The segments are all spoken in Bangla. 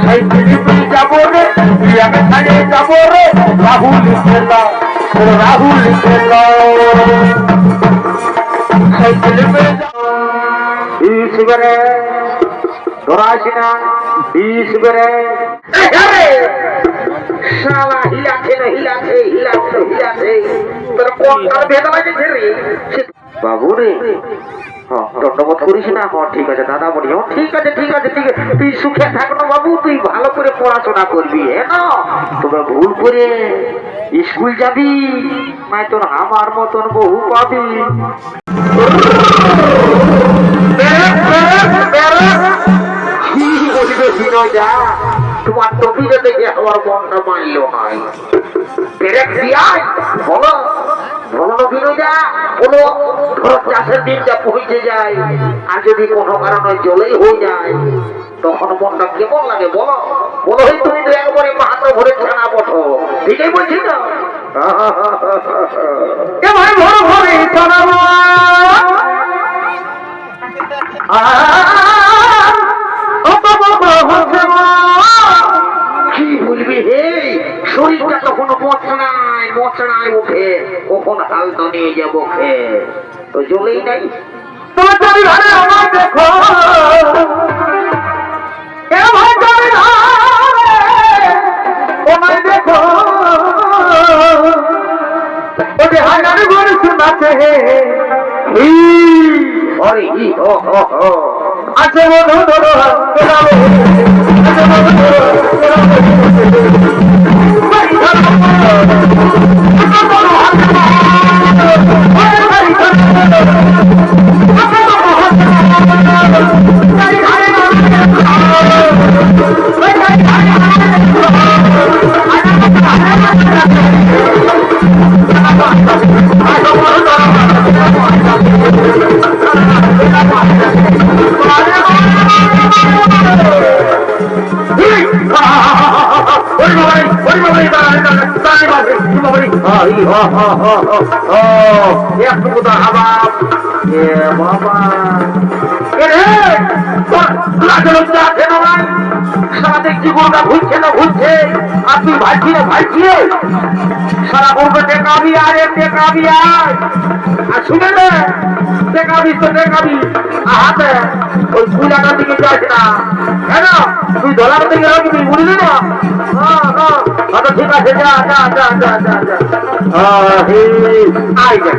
সাইকেলে তুই যাবো রে, তুই আমি ছাড়ে যাবো রে, রাহুল খেলা, রাহুল খেলা। সাইকেলে তুই যাবো ইসবেরে তোরা আসি না ইসবেরে শালা হিলাছে না হিলাছে হিলাছে হিলাছে তোর কোনটার ভেদা লাগছে রে বাবু রে দণ্ডবোধ করিস না। হ্যাঁ ঠিক আছে দাদা বলি, ঠিক আছে ঠিক আছে ঠিক আছে, তুই সুখে থাক না বাবু, তুই ভালো করে পড়াশোনা করবি হ্যাঁ, তবে ভুল করে স্কুল যাবি নাই তোর আমার মতন বহু পাবি। তোমার টপিটা দেখে আমার মনটা মানল নাই। বলো বলো বিনোদা বলো, ধরো চাষের দিনটা পৌঁছে যায় আর যদি কোনো কারণে জলেই হয়ে যায় তখন মনটা কেমন লাগে বলো বলো। তুমি তো একবারে মাত্র ভরে ছানা বসো, ঠিকই বলছি না? কি বলবি হে, শরীরটা তখন মচনায় মচনায় উঠে, কখন হাল তো নিয়ে যাবো খে তো জলেই নাই। আমার দেখো দেখো ওকে হাজারে ঘরে শোনাতে আছে বলো ধরো ঘুরছে না ঘুরছে আর তুই ভাইছি না ভাইছি সারা বলবে টেকাবি আর টেকাবি আর শুনে নে টেকাবি তো টেকাবি হাতে ওই পূজাটার দিকে যাস না কেন তুই ধরার দিকে রাখবি বুঝলি না? আচ্ছা ঠিক আছে যা যা যা যা যা যা আই দেখ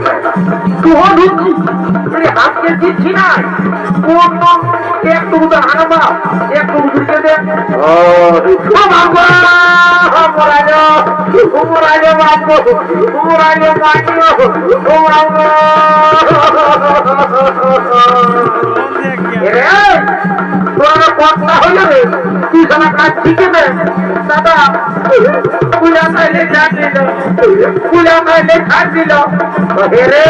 তুই ঢুকছি হাতকে দিচ্ছি না কোন একটু উদার হানাবা একটু উদুরকে দে কথা হয়ে যাবে তুই সারা কাজ শিখে দে দাদা পূজা খাইলে পূজা খাইলে খাই দিল হেরে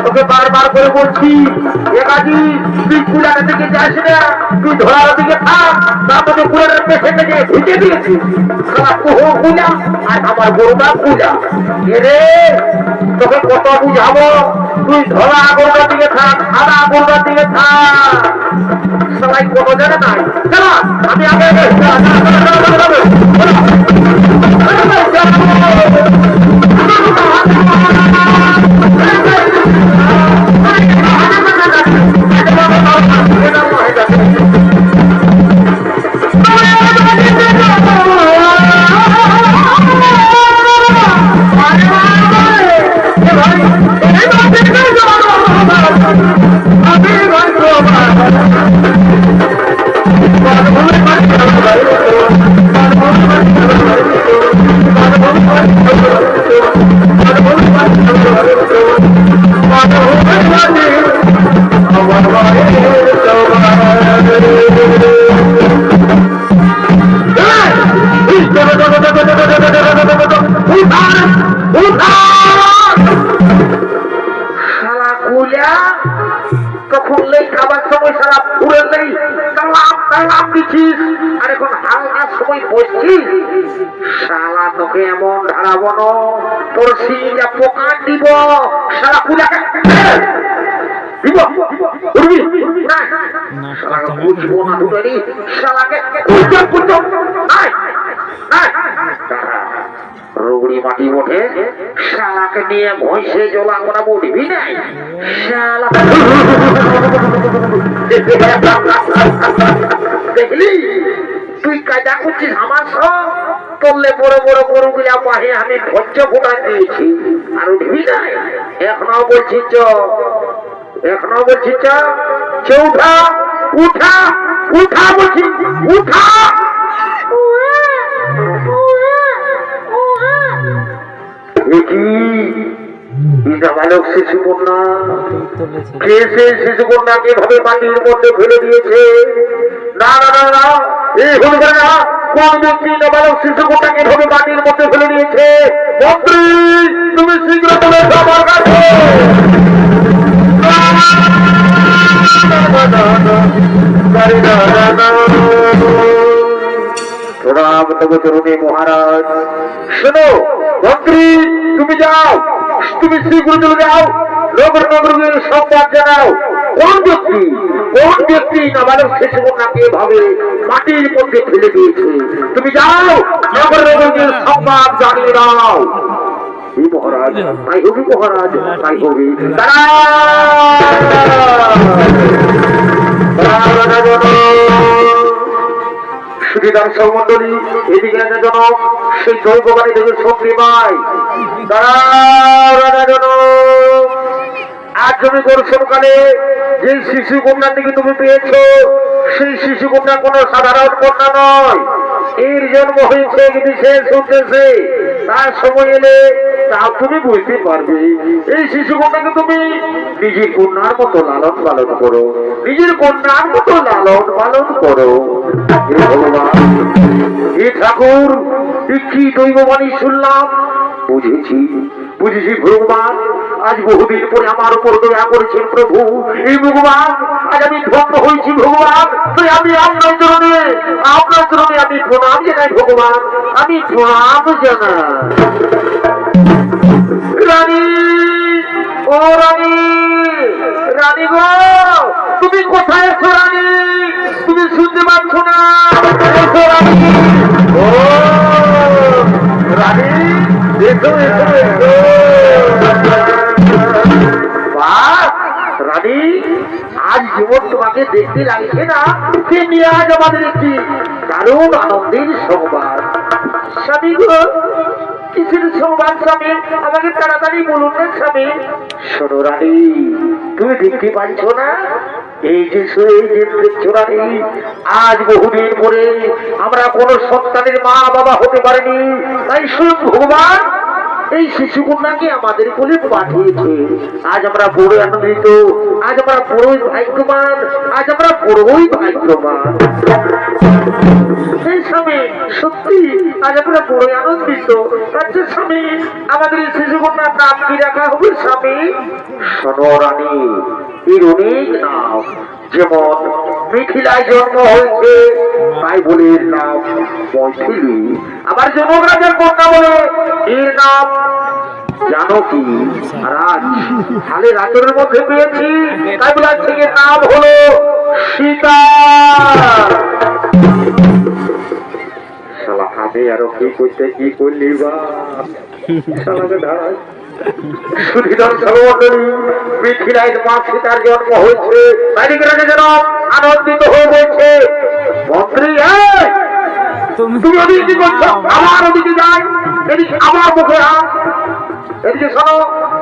তোকে বারবার করে বলছি একাজি তুই কুলার দিকে যাস না, তুই ধরার দিকে থাক, তারপরে কুলারের পেছনে গিয়ে ঢুকে দিয়েছি কুলা আর আমার গরুটা পূজা হেরে তোকে কত বুঝাবো, তুই ধরা গরুটার দিকে থাক সাদা গরুটার দিকে থাক সবাই কোনো জায়গা নাই। চলো আমি আগে তখন খাবার সময় সারা ফুলে নেই কালাম দিচ্ছিস আর এখন হালকা সময় বসছিস শালা তোকে এমন ধারাবো তোর সিংটা পোকা দিব সারা পূজাকে দিব উঠবি না না শালাকে কথা বুঝবো না দুটোরই শালাকে কুচো নাই নাই রুগড়ি মাটি ওঠে শালাকে নিয়ে ভইসে জলা আমরা উঠবি নাই শালা দেখলি তুই কাজা করছিস আমার সব করলে বড় বড় গরুগুলা পাহে আমি ধৈর্য ফোটা দিয়েছি আর উঠবি নাই এখনো বলছি চ এখনো বলছি চ উঠা উঠা উঠা বলছি উঠা বালক শিশু কন্যা কে সেই শিশু কন্যাকে ভাবে মাটির মধ্যে ফেলে দিয়েছে না না না না এই হলো না কোন ব্যক্তি বালক শিশু কন্যাকে ভাবে মাটির মধ্যে ফেলে দিয়েছে মন্ত্রী তুমি শীঘ্র বলে আমার কাছে প্রণাম তবে তরুণী মহারাজ শোনো মন্ত্রী তুমি যাও তুমি শীঘ্র চলে যাও নগর নগরের সংবাদ জানাও কোন ব্যক্তি নাবালক শিশু কন্যাকে ভাবে মাটির মধ্যে ফেলে দিয়েছে তুমি যাও নগর নগরের সংবাদ জানিয়ে দাও মহারাজ তাই হবি মহারাজ তাই হবি সুবিধার সৌমন্ডলী এদিকে রাজা জনক সেই দৈববাণী থেকে শক্তি পায় রাজা জনক আজ তুমি দর্শনকালে যে শিশু কন্যার দিকে তুমি পেয়েছো সেই শিশু কন্যা কোন সাধারণ কন্যা নয় এর জন্ম হয়েছে বিশেষ উদ্দেশ্যে তার সময় এলে তা তুমি বুঝতে পারবে এই শিশু কন্যাকে তুমি নিজের কন্যার মতো লালন পালন করো নিজের কন্যার মতো লালন পালন করো হে ভগবান হে ঠাকুর কি দৈববাণী শুনলাম বুঝেছি ভগবান আজ বহুদিন পরে আমার উপর দয়া করেছেন প্রভু এই ভগবান আজ আমি ধন্য হয়েছি ভগবান তাই আমি আপনার চরণে আমি প্রণাম জানাই ভগবান আমি প্রণাম জানাই রানী ও রানী রানী গো তুমি কোথায় আছো রানী তুমি শুনতে পাচ্ছ না এসো রানী ও রানী এসো এসো এসো রানী আজ যেমন তোমাকে দেখতে লাগছে না তেমনি আজ আমাদের একটি দারুণ আনন্দের সংবাদ স্বামী গো কিসের সংবাদ স্বামী আমাকে তাড়াতাড়ি বলুন না স্বামী শোনো রানী তুমি দেখতে পাচ্ছ না এই যে দেখছো রানী আজ বহুদিন পরে আমরা কোন সন্তানের মা বাবা হতে পারিনি তাই স্বয়ং ভগবান এই শিশু কন্যাকে আমাদের কোলে পাঠিয়েছে আজ আমরা বড় আনন্দিত আজ আমরা বড়ই ভাগ্যবান সেই স্বামী সত্যি আজ আমরা বড়ই আনন্দিত আচ্ছা স্বামী আমাদের এই শিশু কন্যার নাম কি রাখা হবে স্বামী শোনো রানী এর অনেক নাম যেমন মিথিলায় জন্ম হয়েছে তাই বলে এর নাম মৈথিলী আবার জনক রাজার কন্যা বলে এর নাম জানকী আর আজ হালে রাতের মধ্যে পেয়েছি তাই বলে আজ থেকে নাম হলো সীতা শালা আমি আরো কি করতে কি করলি বা শালাকে ধারায় সুধীধর সর্বমন্ডলী মিথিলায় মা সীতার জন্ম হয়েছে তাই রাজা যেন আনন্দিত হয়ে বলছে মন্ত্রী তুমি ওদিকে কি করছো আমার ওদিকে যাই এদিকে আমার মুখে হাত এদিকে শোনো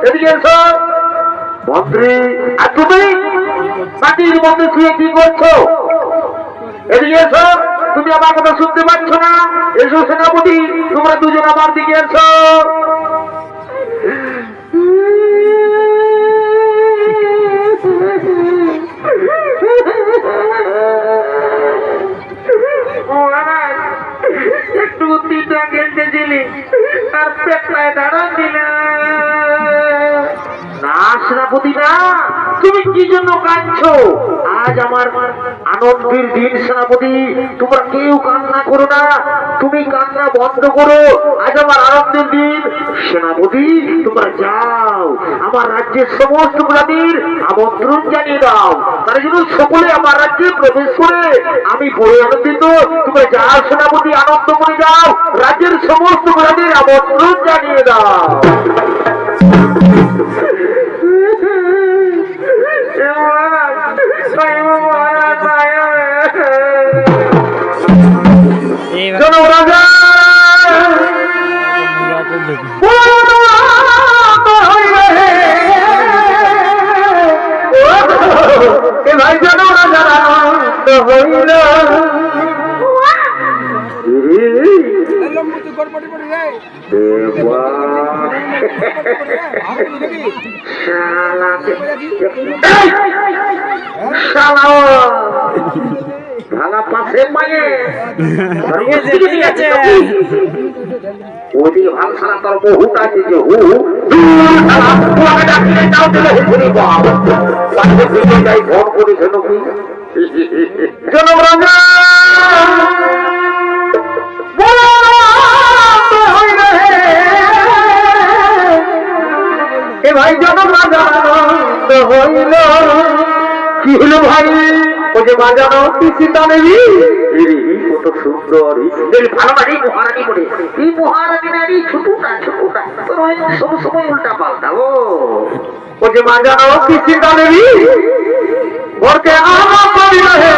এদিকে এসো মন্ত্রী আর তুমি মাটির মধ্যে শুয়ে কি করছো এদিকে এসো তুমি আমার কথা শুনতে পাচ্ছ না এসো সেনাপতি তোমরা দুজন আমার দিকে এসো একটু তিনটা খেলতে দিলি আর পেটলায় দাঁড়া দিলা না সেনাপতি না তুমি কি জন্য কাঁদছো আজ আমার আনন্দের দিন সেনাপতি, তোমরা কেউ কান্না করো না, তুমি কান্না বন্ধ করো, আজ আমার আনন্দের দিন। সেনাপতি তোমরা যাও, আমার রাজ্যের সমস্ত প্রজাতির আমন্ত্রণ জানিয়ে দাও, তারা যেন সকলে আমার রাজ্যে প্রবেশ করে। আমি বড় আনন্দিত, তোমরা যাও সেনাপতি, আনন্দ করে যাও, রাজ্যের সমস্ত প্রজাতির আমন্ত্রণ জানিয়ে দাও। রাজা ভাই যেন রাজা হইল ভাঙা পাশে পায়ে ওদি ভাল সারা তোর বহুত আছে যে হু যাই ভোট করেছে নাকি জনরাজা এ ভাই জনরাজা হইল কি হলো ভাই? ওই যে বাজানো কি চিন্তা নেবি কত সুন্দর ভালো বাড়ি মহারানী বলে এই মহারানী নারী ছোটটা ছোটটা সব সময় উল্টা পাল্টা। ওই যে বাজানো কি চিন্তা নেবি ঘরকে আমার পরিবারে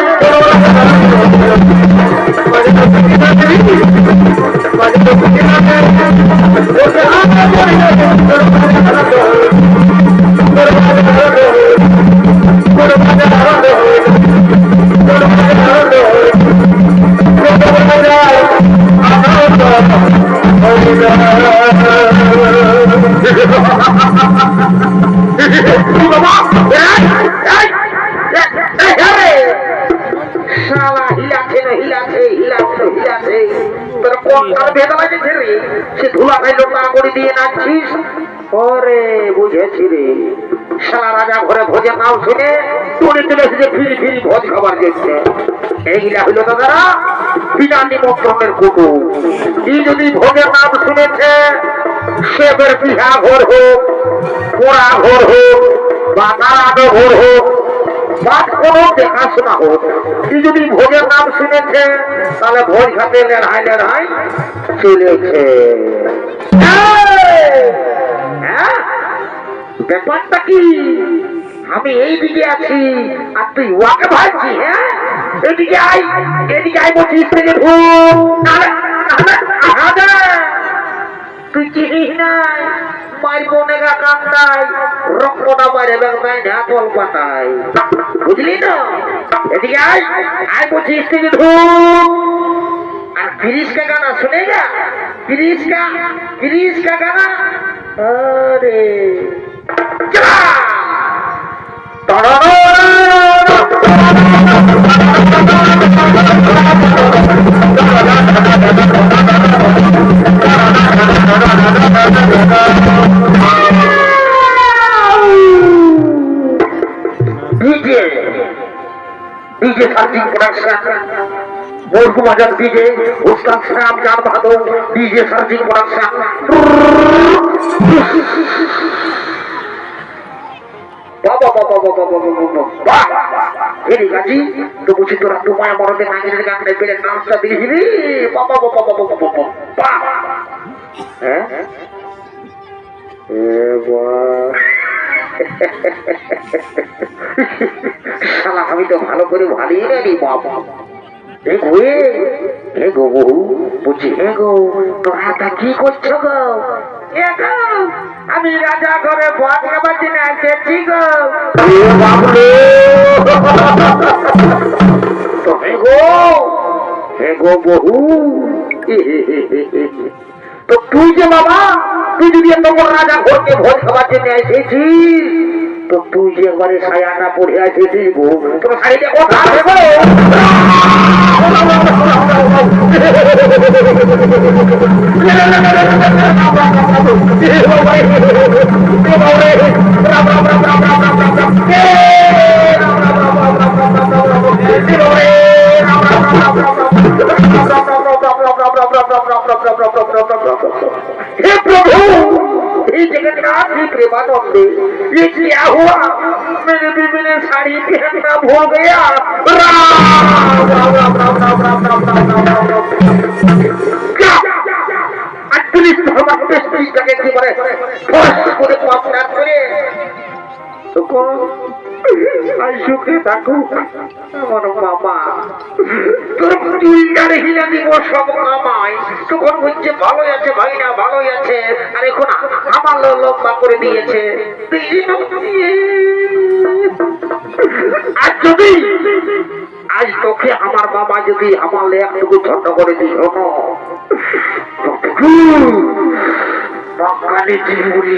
সে ধুলা খাইলো তা করে দিয়ে নাচছিস। ওরে বুঝেছি রে, সারা রাজা ঘরে ভোজের নাম শুনে তুলে তুলে এসে ফিরি ফিরি ভোজ খাবার দিচ্ছে। এইগুলা হইল দাদারা বিনা নিমন্ত্রণের কুটুম। কি যদি ভোজের নাম শুনেছে, শেফের পিঠা ঘর হোক, পোড়া ঘর হোক বা নারাদ ঘর হোক বা কোনো দেখাশোনা হোক, কি যদি ভোজের নাম শুনেছে তাহলে ভোজ খাতে লেড়াই লেড়াই চলেছে। ব্যাপারটা কি? আমি এইদিকে আছি আর তুই ওয়াকে ভাবছি। হ্যাঁ এদিকে আই, এদিকে আই বলছি থেকে তুই চিনিস নাই মায়ের বোনেগা কান্দায় রক্তটা বাইরে বেড়ায় না তল পাতায়, বুঝলি না? এদিকে আই, আই বলছি থেকে আর তিরিশ কা গানা শুনে যা, তিরিশ কা গানা। আরে डीजे सर्जिंग प्रोडक्शन मोरकू बाजार डीजे उसका श्याम चार भादो डीजे सर्जिंग प्रोडक्शन। बाबा बाबा बाबा बाबा बाबा हेरी गाजी तो बुझी तोरा तुम्हारा मरदे मांगेर गाने पेले नाचता दिखिली बाबा बाबा बाबा बाबा बाबा हैं ए वाह শালা আমি তো ভালো করে ভালোই জানি বাবা। হে গো বহু বুঝি, হে গো তোরা তা কি করছো গো? আমি রাজা ঘরে ভাত খাবার দিনে এসেছি গো। তো হে গো বহু তো তুই যে বাবা, তুই যদি তোমার রাজা ঘরকে ভোজ খাবার জন্য এসেছিস তো তুই যে একবারে সায়াটা পড়ে আসেছিস গো, তোমার শাড়িটা কোথা দেবো? हे प्रभु, ये जगन्नाथ जी प्रेमानंदे, ये क्या हुआ? मेरे बीबी ने साड़ी पहनना भूल गया। राम राम राम राम राम राम राम राम राम राम। क्या? पुलिस हमारे स्त्री जगह की बड़े फोर्स को देखो अपना करे। तो कौन? আইসুকে থাকুক আমার মামা, তোর তুইটারে হিলা দিব সব আমায়। তখন বলছে ভালোই আছে ভাই, না ভালোই আছে, আর এখন আমার লম্বা করে দিয়েছে। আর যদি আজ তোকে আমার মামা যদি আমার একটুকু ছোট করে দিল বাঙালি জীবনী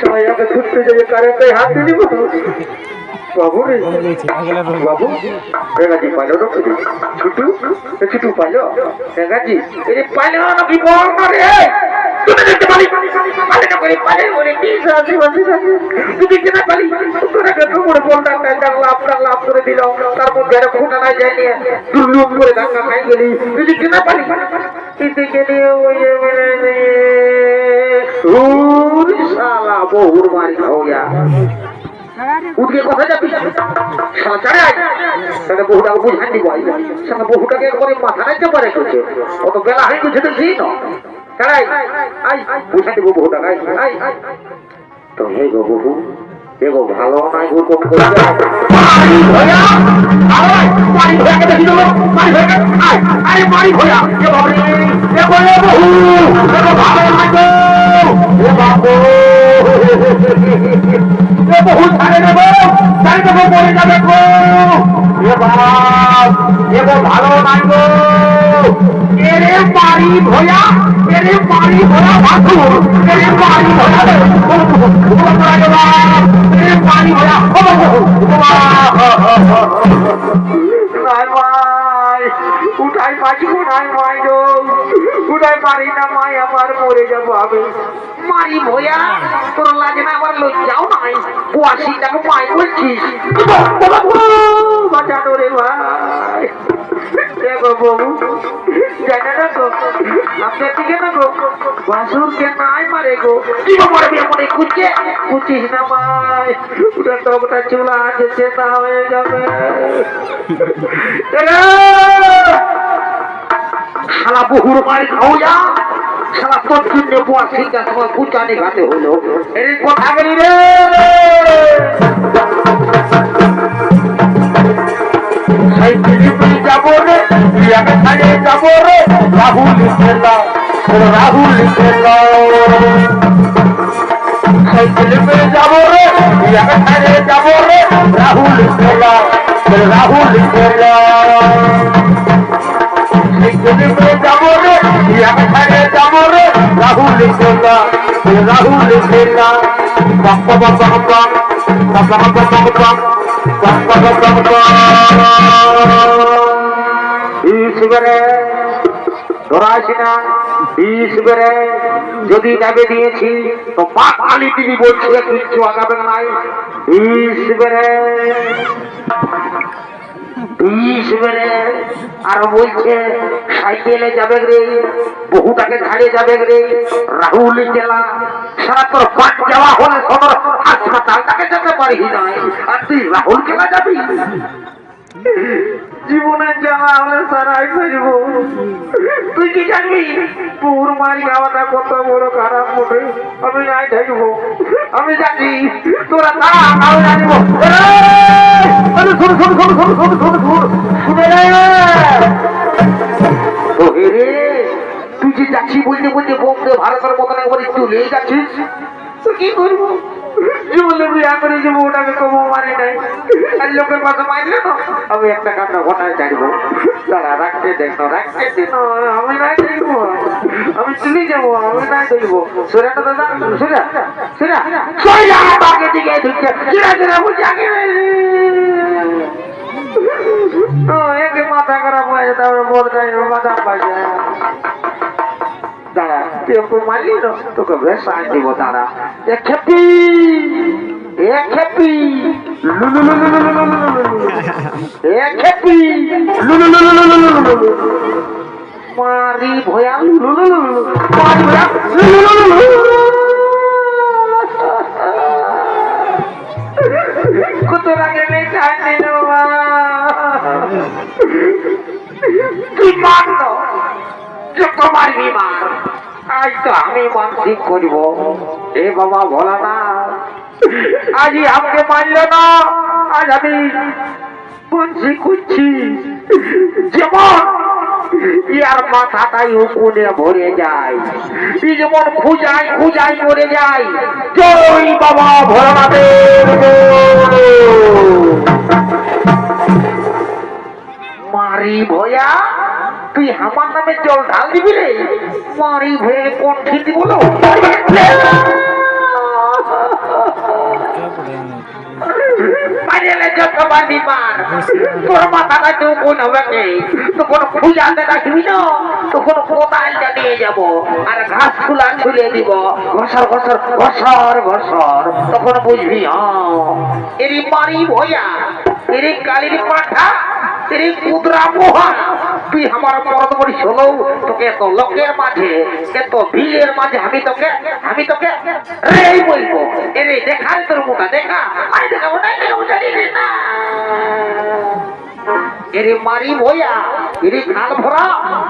সবাইকে ছুটতে যাবে কারেন্টে হাত দিয়ে দিব। বাবু রে বাবু, রেগাজি পাইলো না ছুটু ছুটু পাইলো রেগাজি এরে পাইলো না কি বল না রে। তুমি দেখতে পারি পালে না করে পালে ওরে কি সাজি বাজি তুমি কি না পালি তোরা কত বড় বলটা লাভ করে দিল, তার মধ্যে আর ফোটা না যায় নিয়ে দুলুম করে ধাক্কা খাই গেলি। তুমি কি না পালি এতে গেলে ওই মানে ওরে শালা বহুর মারি খাওয়া উঠে কথা যাবি শালা চড়ে আয়। তাহলে বহুটাকে বুঝাই দিব, শালা বহুটাকে একবারে মাথা নাইতে পারে করছে, অত বেলা হয় বুঝে তো সেই না চড়াই আই বুঝাই দেবো বহুটাকে। আই আই তো হে গো বহু, এগো ভালো নাই গো কোন করে মারি ভয়া আরে মারি ভয়াকে দেখি দেবো মারি ভয়াকে আয় আরে মারি ভয়া এ বাবা রে এ বলে বহু এগো ভালো নাই গো এ বাবু এ বহু ছাড়ে দেবো মরে যাবে গো এ বাবা এগো ভালো নাই গো এরে মারি ভয়া এরে মারি ভয়া বাবু এরে মারি ভয়া এরে মারি ভয়া উঠাই পাচ্ছি নাই মাই গো উঠাই পারি না মাই, আমার মরে যাবো আমি। মারি ভয়া তোর লাগে না আবার লজ্জাও নাই, বুয়াশিটাকে মাই বলছিস বাঁচানো রে ভাই। দেখো বাবু জানে না গো আপনার দিকে না গো বাসুরকে নাই মারে গো কি মারবি মনে কুচিস না মাই, ওটা তবটা চুলা আছে সেটা হয়ে যাবে। শালা বহুর মারি খাও যা শালা তোর জন্য বুয়াশিটা তোমার কুচানি ঘাতে হলো এর কথা বলি রে। যাবো রে যাবো রে রাহুল রাহুল সাইকেল পেয়ে যাবো রে যাবো রে রাহুল রাহুল সাইকেল পেয়ে যাবো রে যাবো রে রাহুল রাহুল বাপ্পা বাপ্পা বাপ্পা বাপ্পা বাপ্পা বাপ্পা ঈশ্বরে ধরা আসি না ঈশ্বরে যদি যাবে দিয়েছি তো মা কালী তিনি বলছে কিচ্ছু আগাবে নাই। ঈশ্বরে ঈশ্বরে আর বলছে সাইকেলে যাবে রে বহুটাকে ঝাড়িয়ে যাবে রে রাহুল জেলা সারা তোর পাট যাওয়া হলে সদর হাসপাতালটাকে যেতে পারি নাই, আর তুই রাহুল জেলা যাবি। জীবনের জ্বালা হলে সারাই ফেলব। তুই কি জানবি পুর মারি খাওয়াটা কত বড় খারাপ মোটে, আমি নাই থাকবো আমি জানি তোরা না আমি জানিব। তুই যে যাচ্ছি বলতে বলতে বলতে ভারতের মতন একবার চলে যাচ্ছিস, তুই কি করবো জীবনে বিয়া করে যাবো ওটাকে কমও মারি নাই আর লোকের কথা মারলে না আমি একটা কান্না ঘটায় চাইবো তারা রাখতে দেখো রাখতে দিন আমি নাই দেখবো আমি চলে যাবো আমি নাই দেখবো সোরাটা দাদা সোরা সোরা সোরা বাগে দিকে ঢুকছে সোরা সোরা বলছে আগে একে মাথা খারাপ হয়ে তারপরে বড় মাথা পাইছে দাঁড়া তুই ওকে মারলি না তোকে বেশ আইন দিব দাঁড়া এক খেপি এক খেপি এক খেপি মারি ভয়া মারি ভয়া কত লাগে নেই চাই তুই মারল যত মারবি মার আজ তো আমি মানসিক করিব এ বাবা বলা না আজই আমাকে মারল না আজ আমি মানসিক করছি যেমন ইয়ার মাথাটাই উকুনে ভরে যায় ই যেমন খুঁজাই খুঁজাই মরে যায় জয় বাবা ভোলানাথের মারি ভয়া তুই আমার নামে জল ঢাল দিবি রে মারি ভয়ে কোন ঠিকই বলো তোর মাথাটা তো কোন হবে নেই তখন খুঁজাতে রাখবি না তখন কোদালটা নিয়ে যাবো আর ঘাস ফুলা ছুলে দিব ঘসর ঘসর ঘসর ঘসর তখন বুঝবি এরি মারি ভয়া এরি কালির পাঠা এরি কুদরা মোহা তুই আমার মরদ বড়ি শোনো তোকে এত লোকের মাঝে এত ভিড়ের মাঝে আমি তোকে রে বলবো এরে দেখার তোর মুখা দেখা আরে দেখাবো না জানি না এরে মারি ভয়া এরে খাল ভরা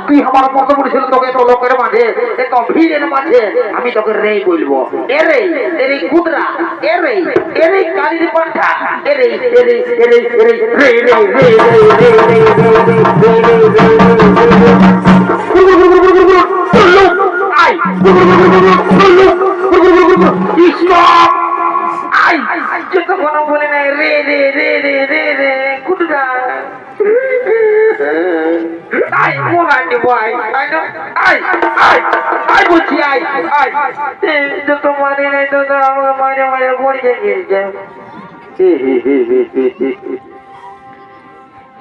তুই আমার মরদ বড়ি ছিল তোকে এত লোকের মাঝে এত ভিড়ের মাঝে আমি তোকে রে বলবো এরে এরে কুদরা এরে এরে কালির পাঠা এরে এরে এরে এরে রে রে রে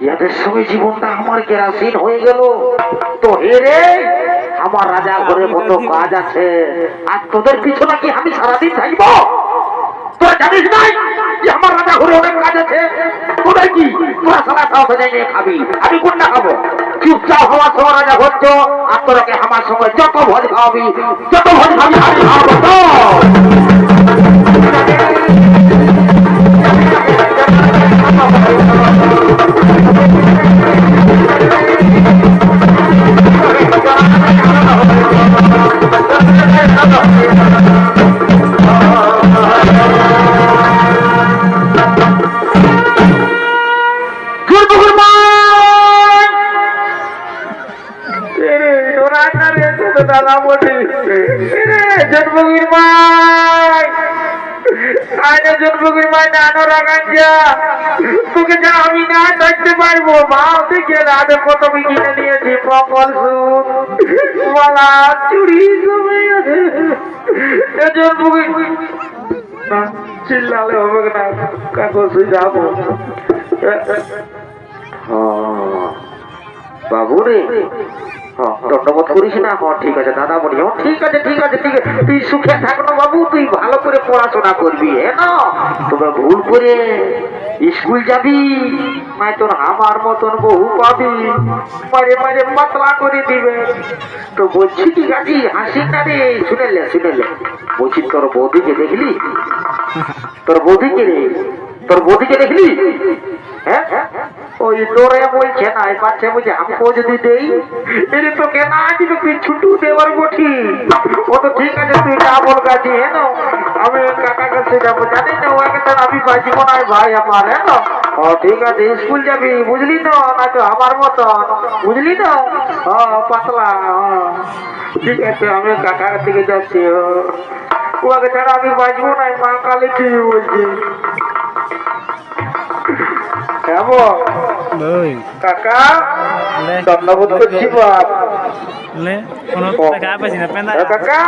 ইয়াদের সঙ্গে জীবনটা আমার কেরাসিন হয়ে গেল তো হেরে আমার রাজা ঘরে কত কাজ আছে আর তোদের পিছনে কি আমি সারাদিন থাকবো তোরা জানিস নাই যে আমার রাজা ঘরে অনেক কাজ আছে তোদের কি তোরা সারা খাওয়া যাই নিয়ে খাবি আমি কোনটা খাবো চুপচাপ হওয়ার সময় রাজা ঘরছ আর তোরাকে আমার সঙ্গে যত ভোজ খাওয়াবি যত ভোজ খাবি আমি খাওয়াবো তো তোকে যা আমি না থাকতে পারবো মাও থেকে রাতে কত কিনে নিয়েছি পকল মালা চুড়ি চিল্লালে হবে না কাগজ যাবো বাবু রে দণ্ডবোধ করিস না ঠিক আছে দাদা বলি ঠিক আছে ঠিক আছে ঠিক আছে তুই সুখে থাক না বাবু তুই ভালো করে পড়াশোনা করবি হ্যাঁ তবে ভুল করে স্কুল যাবি নাই তোর আমার মতন বহু পাবি মারে মারে পাতলা করে দিবে তো বলছি কি গাছি হাসি না রে শুনেলে বলছি তোর বৌদিকে দেখলি তোর বৌদিকে দেখলি হ্যাঁ ওই তোরে বলছে না বাচ্চা বলছে আমাকেও যদি দেই এটা তোকে না দিবে তুই ছুটু দেওয়ার বটি ও তো ঠিক আছে তুই না বল গাছি হ্যাঁ আমি কাকা কাছে যাবো জানি না ওকে তো আমি বাঁচিব না ভাই আমার হ্যাঁ ও ঠিক আছে স্কুল যাবি বুঝলি তো না তো আমার মতন বুঝলি তো পাতলা ঠিক আছে আমি কাকার দিকে যাচ্ছি তোমাকে ছাড়া আমি বাঁচবো না, মা কালী কি বলছি। হ্যাঁ ওই কাকা, লে ধন্যবাদ করছি বাপ। লে কোনো টাকা পাইছি না পেন্দা কাকা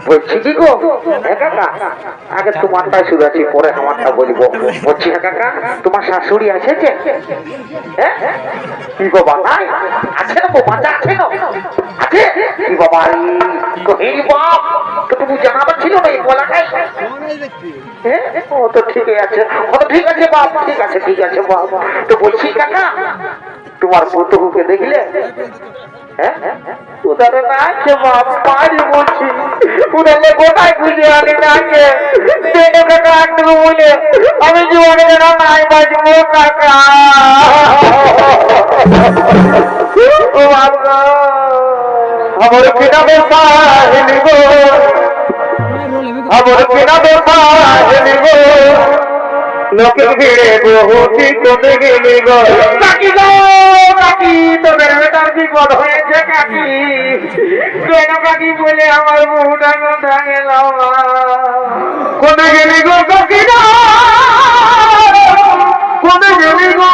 বলছি কি গো, হ্যাঁ কাকা, আগে তোমারটাই শুনেছি পরে আমারটা বলবো। বলছি হ্যাঁ কাকা, তোমার শাশুড়ি আছে যে? হ্যাঁ কি বাবা নাই আছে না, বাচ্চা আছে না? আছে কি বাবা, তো এই বাপ তো তুমি জানাবার ছিল না এই বলাটাই। হ্যাঁ ও তো ঠিক আছে, ও তো ঠিক আছে বাপ, ঠিক আছে ঠিক আছে বাপ। তো বলছি কাকা, তোমার পুতুকে দেখলে? হ্যাঁ উদারে না আছে বাপ, পারি বলছি উদারে গোটাই খুঁজে আনি নাকে দেখে কাকা একটু বলে আমি জীবনে যেন নাই বাঁচবো কাকা। ও বাবা আমার কিনা বেপা হেলিব, আমার কিনা বেপা হেলিব, লোকের ভিড়ে বহুতি তোদের গেলি গো। কাকি গো কাকি, তোদের বেটার বিপদ হয়েছে কাকি, কেন কাকি বলে আমার বহুটা কথা গেল। কোনে গেলি গো কাকি না, কোনে গেলি গো,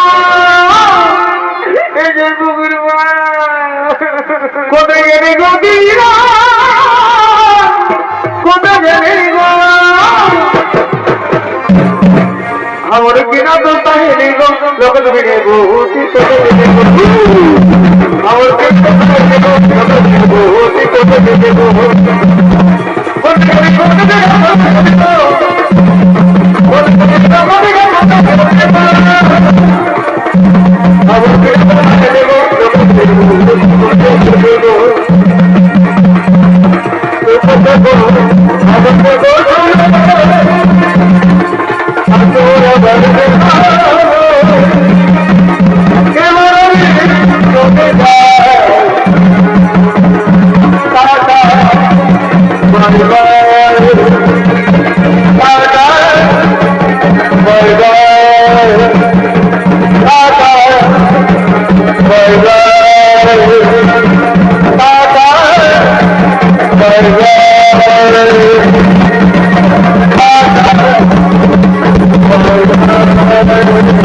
এই যে পুকুর মা, কোনে গেলি গো দিরা, কোনে গেলি গো আমার কিনা তো তাহেরি গো, জগৎ ভিড়ে বহুতি তোদের গেলি গো। আমার কিনা তো তাহেরি গো, জগৎ ভিড়ে বহুতি তোদের গেলি গো। কোনে গেলি গো কাকি না, কোনে গেলি গো, কোনে গেলি গো, আমার কিনা তো তাহেরি গো, জগৎ ভিড়ে বহুতি তোদের গেলি গো। Bye.